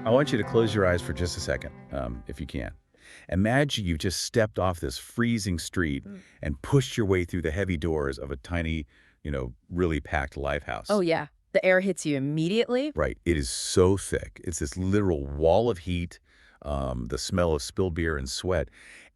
I want you to close your eyes for just a second, if you can. Imagine you've just stepped off this freezing street Mm. and pushed your way through the heavy doors of a tiny, really packed Oh, lifehouse. yeah. The air hits you immediately. Right. It is so thick. It's this literal wall of heat, the smell of spilled beer and sweat.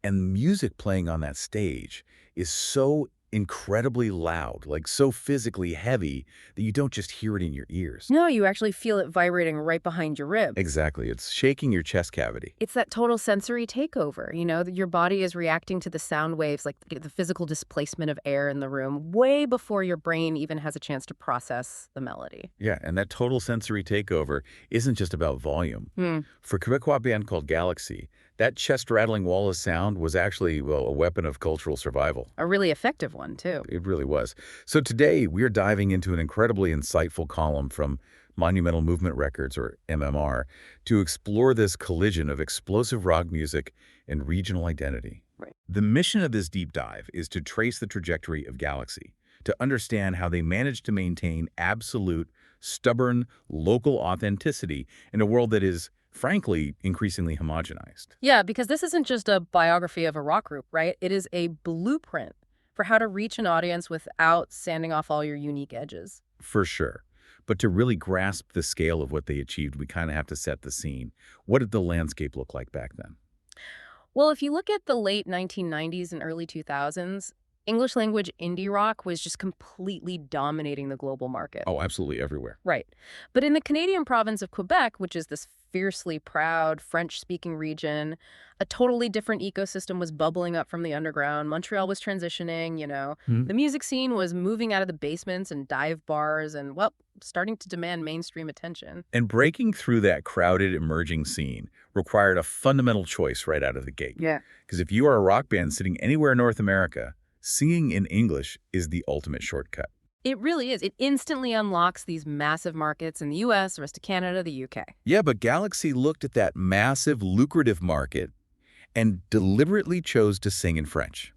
And music playing on that stage is so incredibly loud, like so physically heavy that you don't just hear it in your ears. No, you actually feel it vibrating right behind your ribs. Exactly. It's shaking your chest cavity. It's that total sensory takeover, that your body is reacting to the sound waves, like the physical displacement of air in the room, way before your brain even has a chance to process the melody. Yeah, and that total sensory takeover isn't just about volume. Hmm. For a Quebecois band called Galaxie, that chest-rattling wall of sound was actually, well, a weapon of cultural survival. A really effective one, too. It really was. So today, we're diving into an incredibly insightful column from Monumental Movement Records, or MMR, to explore this collision of explosive rock music and regional identity. Right. The mission of this deep dive is to trace the trajectory of Galaxie, to understand how they managed to maintain absolute, stubborn, local authenticity in a world that is, frankly, increasingly homogenized. Yeah, because this isn't just a biography of a rock group, right? It is a blueprint for how to reach an audience without sanding off all your unique edges. For sure. But to really grasp the scale of what they achieved, we kind of have to set the scene. What did the landscape look like back then? Well, if you look at the late 1990s and early 2000s, English language indie rock was just completely dominating the global market. Oh, absolutely everywhere. Right. But in the Canadian province of Quebec, which is this fiercely proud French-speaking region, a totally different ecosystem was bubbling up from the underground. Montreal was transitioning. Hmm. The music scene was moving out of the basements and dive bars and, well, starting to demand mainstream attention. And breaking through that crowded, emerging scene required a fundamental choice right out of the gate. Yeah. Because if you are a rock band sitting anywhere in North America, singing in English is the ultimate shortcut. It really is. It instantly unlocks these massive markets in the US, the rest of Canada, the UK. Yeah, but Galaxie looked at that massive, lucrative market and deliberately chose to sing in French.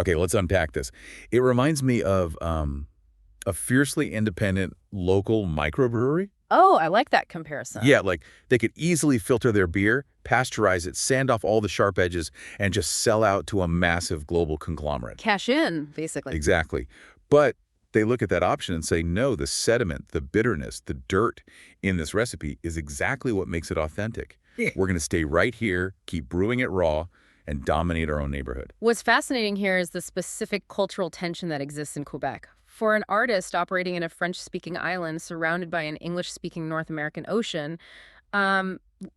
Okay, let's unpack this. It reminds me of a fiercely independent local microbrewery. Oh, I like that comparison. Yeah, like they could easily filter their beer, pasteurize it, sand off all the sharp edges, and just sell out to a massive global conglomerate. Cash in, basically. Exactly. But they look at that option and say, no, the sediment, the bitterness, the dirt in this recipe is exactly what makes it authentic. Yeah. We're going to stay right here, keep brewing it raw, and dominate our own neighborhood. What's fascinating here is the specific cultural tension that exists in Quebec. For an artist operating in a French-speaking island surrounded by an English-speaking North American ocean,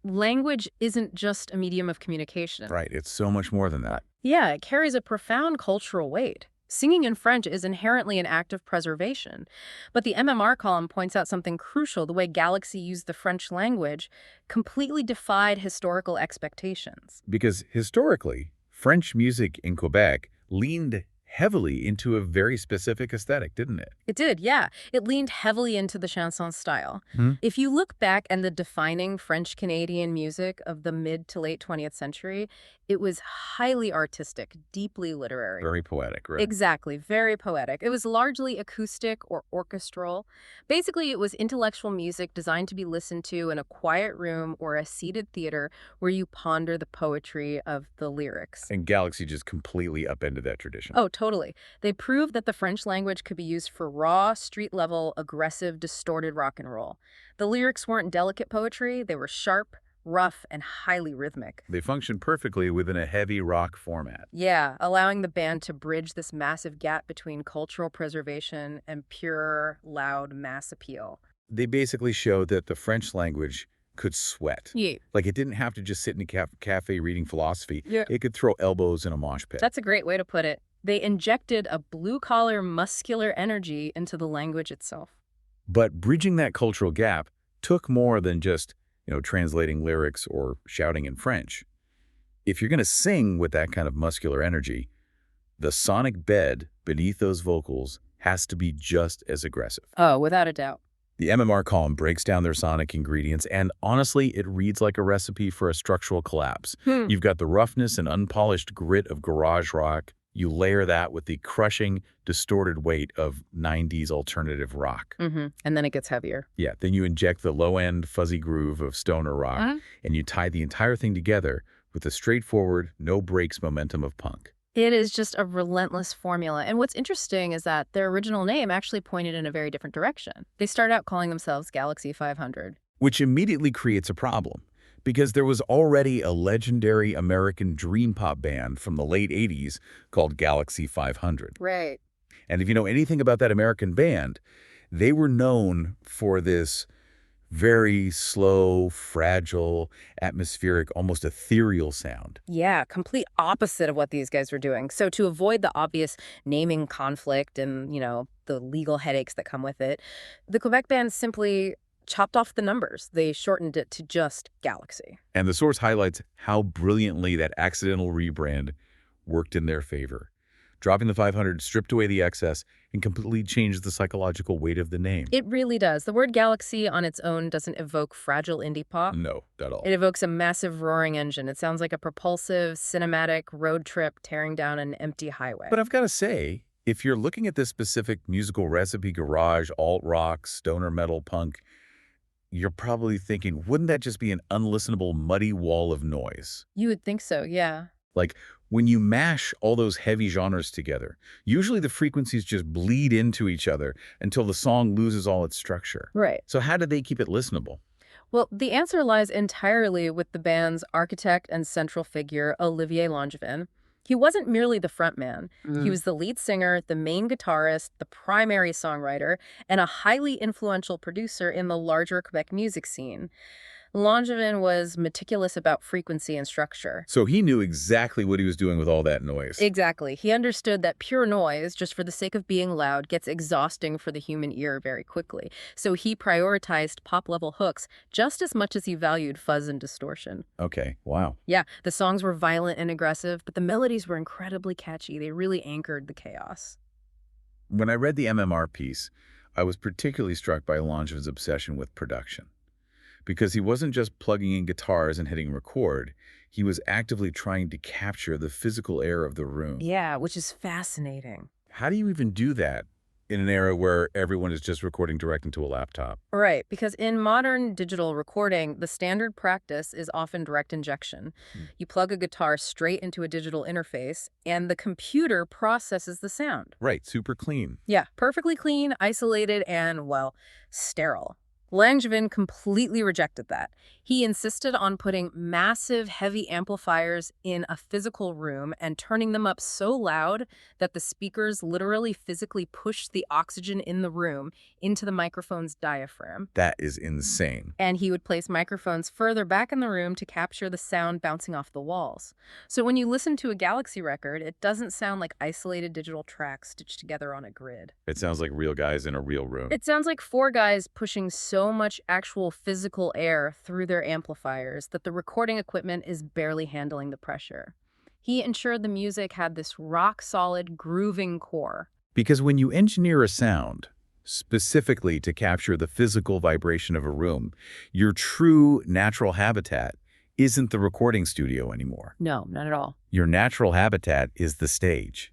language isn't just a medium of communication. Right. It's so much more than that. Yeah, it carries a profound cultural weight. Singing in French is inherently an act of preservation. But the MMR column points out something crucial. The way Galaxie used the French language completely defied historical expectations. Because historically, French music in Quebec leaned heavily into a very specific aesthetic, didn't it? It did, yeah. It leaned heavily into the chanson style. Hmm. If you look back at the defining French-Canadian music of the mid to late 20th century, it was highly artistic, deeply literary. Very poetic, right? Exactly, very poetic. It was largely acoustic or orchestral. Basically, it was intellectual music designed to be listened to in a quiet room or a seated theater where you ponder the poetry of the lyrics. And Galaxie just completely upended that tradition. Oh, totally. They proved that the French language could be used for raw, street-level, aggressive, distorted rock and roll. The lyrics weren't delicate poetry. They were sharp, rough, and highly rhythmic. They functioned perfectly within a heavy rock format. Yeah, allowing the band to bridge this massive gap between cultural preservation and pure, loud mass appeal. They basically showed that the French language could sweat. Yeah. Like it didn't have to just sit in a cafe reading philosophy. Yeah. It could throw elbows in a mosh pit. That's a great way to put it. They injected a blue-collar, muscular energy into the language itself. But bridging that cultural gap took more than just, translating lyrics or shouting in French. If you're going to sing with that kind of muscular energy, the sonic bed beneath those vocals has to be just as aggressive. Oh, without a doubt. The MMR column breaks down their sonic ingredients, and honestly, it reads like a recipe for a structural collapse. You've got the roughness and unpolished grit of garage rock, You layer that with the crushing, distorted weight of 90s alternative rock. And then it gets heavier. Yeah, then you inject the low-end, fuzzy groove of stoner rock, and you tie the entire thing together with the straightforward, no-breaks momentum of punk. It is just a relentless formula. And what's interesting is that their original name actually pointed in a very different direction. They start out calling themselves Galaxie 500. Which immediately creates a problem, because there was already a legendary American dream pop band from the late 80s called Galaxie 500. Right. And if you know anything about that American band, they were known for this very slow, fragile, atmospheric, almost ethereal sound. Yeah, complete opposite of what these guys were doing. So to avoid the obvious naming conflict and, the legal headaches that come with it, the Quebec band simply chopped off the numbers. They shortened it to just Galaxy. And the source highlights how brilliantly that accidental rebrand worked in their favor. Dropping the 500 stripped away the excess and completely changed the psychological weight of the name. It really does. The word Galaxy on its own doesn't evoke fragile indie pop. No, not at all. It evokes a massive roaring engine. It sounds like a propulsive, cinematic road trip tearing down an empty highway. But I've got to say, if you're looking at this specific musical recipe, garage, alt-rock, stoner metal, punk, you're probably thinking, wouldn't that just be an unlistenable, muddy wall of noise? You would think so, yeah. Like, when you mash all those heavy genres together, usually the frequencies just bleed into each other until the song loses all its structure. Right. So how did they keep it listenable? Well, the answer lies entirely with the band's architect and central figure, Olivier Langevin. He wasn't merely the frontman. He was the lead singer, the main guitarist, the primary songwriter, and a highly influential producer in the larger Quebec music scene. Langevin was meticulous about frequency and structure. So he knew exactly what he was doing with all that noise. Exactly. He understood that pure noise, just for the sake of being loud, gets exhausting for the human ear very quickly. So he prioritized pop-level hooks just as much as he valued fuzz and distortion. Okay, wow. Yeah, the songs were violent and aggressive, but the melodies were incredibly catchy. They really anchored the chaos. When I read the MMR piece, I was particularly struck by Langevin's obsession with production. Because he wasn't just plugging in guitars and hitting record, he was actively trying to capture the physical air of the room. Yeah, which is fascinating. How do you even do that in an era where everyone is just recording direct into a laptop? Right, because in modern digital recording, the standard practice is often direct injection. You plug a guitar straight into a digital interface, and the computer processes the sound. Right, super clean. Yeah, perfectly clean, isolated, and, well, sterile. Langevin completely rejected that. He insisted on putting massive, heavy amplifiers in a physical room and turning them up so loud that the speakers literally physically pushed the oxygen in the room into the microphone's diaphragm. That is insane. And he would place microphones further back in the room to capture the sound bouncing off the walls. So when you listen to a Galaxy record, it doesn't sound like isolated digital tracks stitched together on a grid. It sounds like real guys in a real room. It sounds like four guys pushing so much actual physical air through their amplifiers that the recording equipment is barely handling the pressure. He ensured the music had this rock-solid, grooving core. Because when you engineer a sound, specifically to capture the physical vibration of a room, your true natural habitat isn't the recording studio anymore. No, not at all. Your natural habitat is the stage.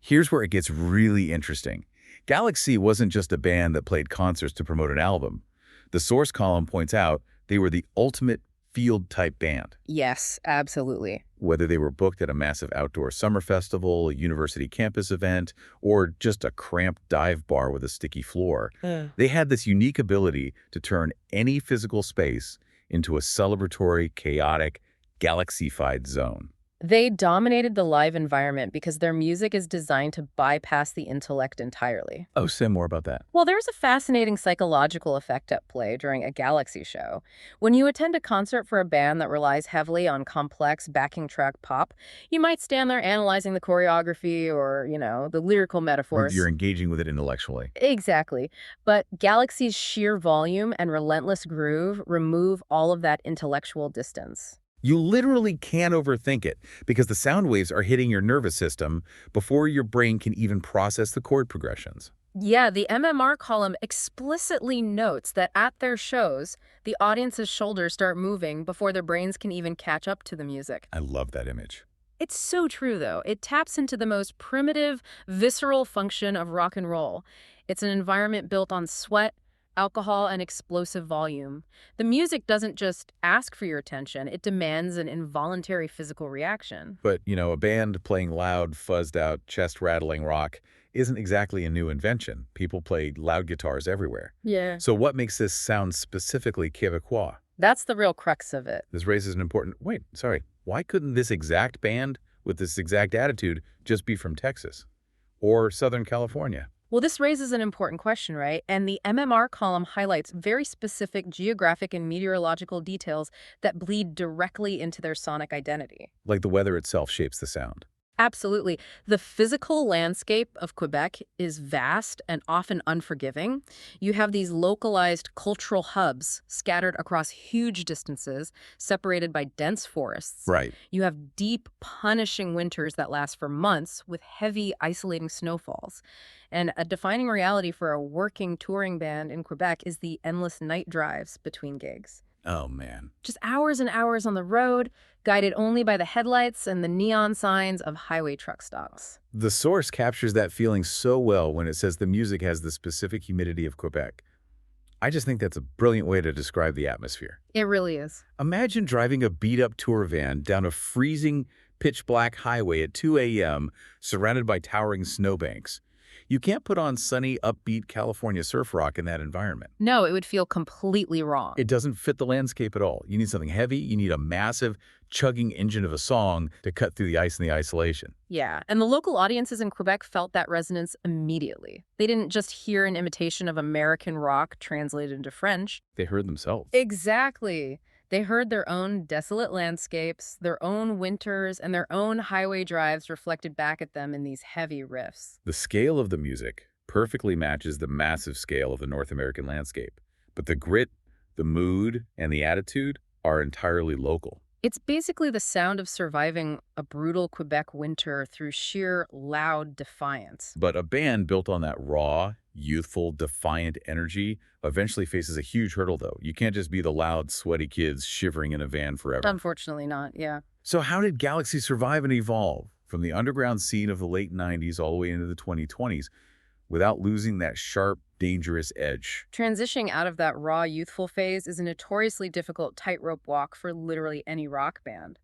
Here's where it gets really interesting. Galaxy wasn't just a band that played concerts to promote an album. The source column points out they were the ultimate field-type band. Yes, absolutely. Whether they were booked at a massive outdoor summer festival, a university campus event, or just a cramped dive bar with a sticky floor, they had this unique ability to turn any physical space into a celebratory, chaotic, galaxified zone. They dominated the live environment because their music is designed to bypass the intellect entirely. Oh, say more about that. Well, there's a fascinating psychological effect at play during a Galaxy show. When you attend a concert for a band that relies heavily on complex backing track pop, you might stand there analyzing the choreography or, the lyrical metaphors. You're engaging with it intellectually. Exactly. But Galaxy's sheer volume and relentless groove remove all of that intellectual distance. You literally can't overthink it because the sound waves are hitting your nervous system before your brain can even process the chord progressions. Yeah, the MMR column explicitly notes that at their shows, the audience's shoulders start moving before their brains can even catch up to the music. I love that image. It's so true, though. It taps into the most primitive, visceral function of rock and roll. It's an environment built on sweat, alcohol, and explosive volume. The music doesn't just ask for your attention, it demands an involuntary physical reaction. But, a band playing loud, fuzzed-out, chest-rattling rock isn't exactly a new invention. People played loud guitars everywhere. Yeah. So what makes this sound specifically Québécois? That's the real crux of it. This raises an important... Wait, sorry. Why couldn't this exact band with this exact attitude just be from Texas or Southern California? Well, this raises an important question, right? And the MMR column highlights very specific geographic and meteorological details that bleed directly into their sonic identity. Like the weather itself shapes the sound. Absolutely. The physical landscape of Quebec is vast and often unforgiving. You have these localized cultural hubs scattered across huge distances, separated by dense forests. Right. You have deep, punishing winters that last for months with heavy, isolating snowfalls. And a defining reality for a working touring band in Quebec is the endless night drives between gigs. Oh, man. Just hours and hours on the road, guided only by the headlights and the neon signs of highway truck stops. The source captures that feeling so well when it says the music has the specific humidity of Quebec. I just think that's a brilliant way to describe the atmosphere. It really is. Imagine driving a beat-up tour van down a freezing, pitch-black highway at 2 a.m., surrounded by towering snowbanks. You can't put on sunny, upbeat California surf rock in that environment. No, it would feel completely wrong. It doesn't fit the landscape at all. You need something heavy. You need a massive, chugging engine of a song to cut through the ice and the isolation. Yeah, and the local audiences in Quebec felt that resonance immediately. They didn't just hear an imitation of American rock translated into French. They heard themselves. Exactly. They heard their own desolate landscapes, their own winters, and their own highway drives reflected back at them in these heavy riffs. The scale of the music perfectly matches the massive scale of the North American landscape. But the grit, the mood, and the attitude are entirely local. It's basically the sound of surviving a brutal Quebec winter through sheer loud defiance. But a band built on that raw, youthful, defiant energy eventually faces a huge hurdle, though. You can't just be the loud, sweaty kids shivering in a van forever. Unfortunately not, yeah. So how did Galaxie survive and evolve from the underground scene of the late 90s all the way into the 2020s without losing that sharp, dangerous edge? Transitioning out of that raw, youthful phase is a notoriously difficult tightrope walk for literally any rock band.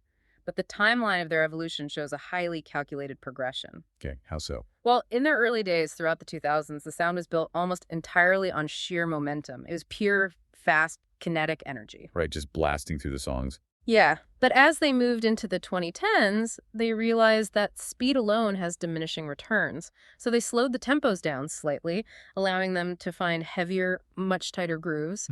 But the timeline of their evolution shows a highly calculated progression. Okay, how so? Well, in their early days throughout the 2000s, the sound was built almost entirely on sheer momentum. It was pure, fast, kinetic energy. Right, just blasting through the songs. Yeah, but as they moved into the 2010s, they realized that speed alone has diminishing returns. So they slowed the tempos down slightly, allowing them to find heavier, much tighter grooves.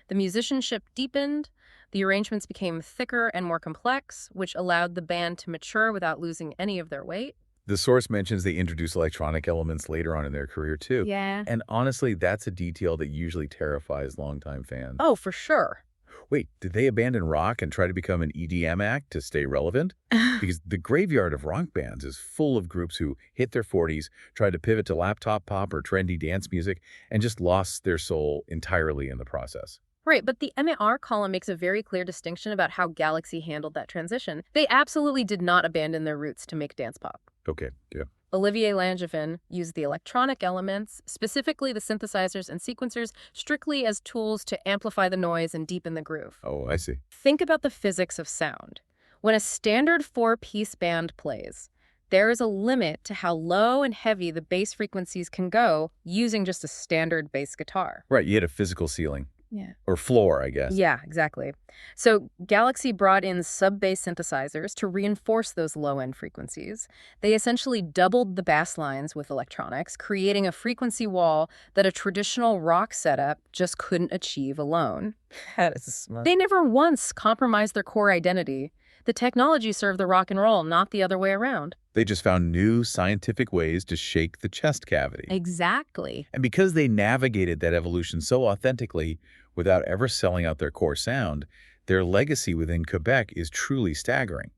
The musicianship deepened, the arrangements became thicker and more complex, which allowed the band to mature without losing any of their weight. The source mentions they introduce electronic elements later on in their career, too. Yeah. And honestly, that's a detail that usually terrifies longtime fans. Oh, for sure. Wait, did they abandon rock and try to become an EDM act to stay relevant? Because the graveyard of rock bands is full of groups who hit their 40s, tried to pivot to laptop pop or trendy dance music, and just lost their soul entirely in the process. Right, but the MAR column makes a very clear distinction about how Galaxie handled that transition. They absolutely did not abandon their roots to make dance pop. Okay, yeah. Olivier Langevin used the electronic elements, specifically the synthesizers and sequencers, strictly as tools to amplify the noise and deepen the groove. Oh, I see. Think about the physics of sound. When a standard four-piece band plays, there is a limit to how low and heavy the bass frequencies can go using just a standard bass guitar. Right, you had a physical ceiling. Yeah. Or floor, I guess. Yeah, exactly. So Galaxie brought in sub-bass synthesizers to reinforce those low-end frequencies. They essentially doubled the bass lines with electronics, creating a frequency wall that a traditional rock setup just couldn't achieve alone. That is smart. They never once compromised their core identity. The technology served the rock and roll, not the other way around. They just found new scientific ways to shake the chest cavity. Exactly. And because they navigated that evolution so authentically without ever selling out their core sound, their legacy within Quebec is truly staggering.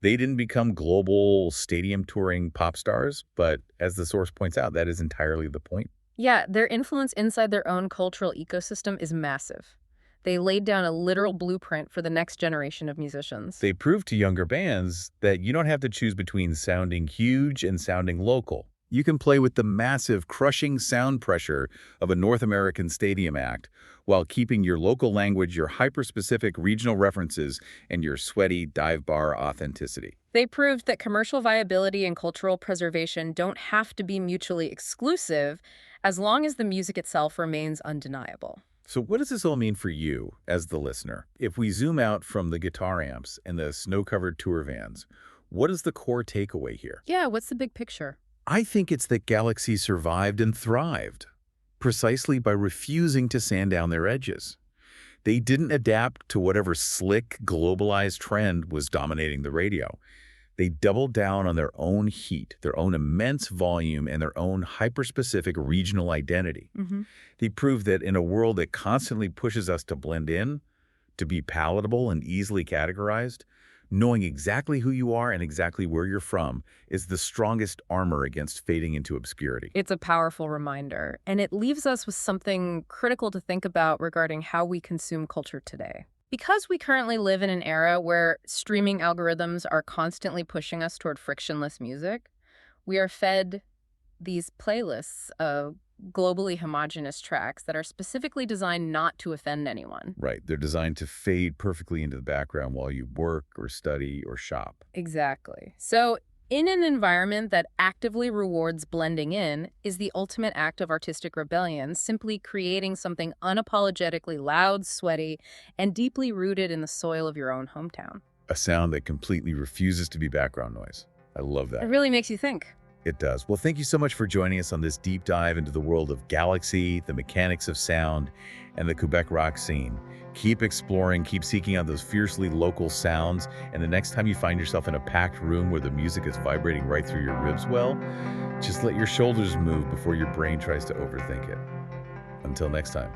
They didn't become global stadium touring pop stars, but as the source points out, that is entirely the point. Yeah, their influence inside their own cultural ecosystem is massive. They laid down a literal blueprint for the next generation of musicians. They proved to younger bands that you don't have to choose between sounding huge and sounding local. You can play with the massive, crushing sound pressure of a North American stadium act while keeping your local language, your hyper-specific regional references, and your sweaty dive bar authenticity. They proved that commercial viability and cultural preservation don't have to be mutually exclusive as long as the music itself remains undeniable. So what does this all mean for you as the listener? If we zoom out from the guitar amps and the snow-covered tour vans, what is the core takeaway here? Yeah, what's the big picture? I think it's that Galaxy survived and thrived precisely by refusing to sand down their edges. They didn't adapt to whatever slick, globalized trend was dominating the radio. They doubled down on their own heat, their own immense volume, and their own hyper-specific regional identity. They proved that in a world that constantly pushes us to blend in, to be palatable and easily categorized, knowing exactly who you are and exactly where you're from is the strongest armor against fading into obscurity. It's a powerful reminder, and it leaves us with something critical to think about regarding how we consume culture today. Because we currently live in an era where streaming algorithms are constantly pushing us toward frictionless music, we are fed these playlists of globally homogenous tracks that are specifically designed not to offend anyone. Right. They're designed to fade perfectly into the background while you work or study or shop. Exactly. So, in an environment that actively rewards blending in is the ultimate act of artistic rebellion, simply creating something unapologetically loud, sweaty, and deeply rooted in the soil of your own hometown. A sound that completely refuses to be background noise. I love that. It really makes you think. It does. Well, thank you so much for joining us on this deep dive into the world of Galaxy, the mechanics of sound, and the Quebec rock scene. Keep exploring, keep seeking out those fiercely local sounds, and the next time you find yourself in a packed room where the music is vibrating right through your ribs, well, just let your shoulders move before your brain tries to overthink it. Until next time.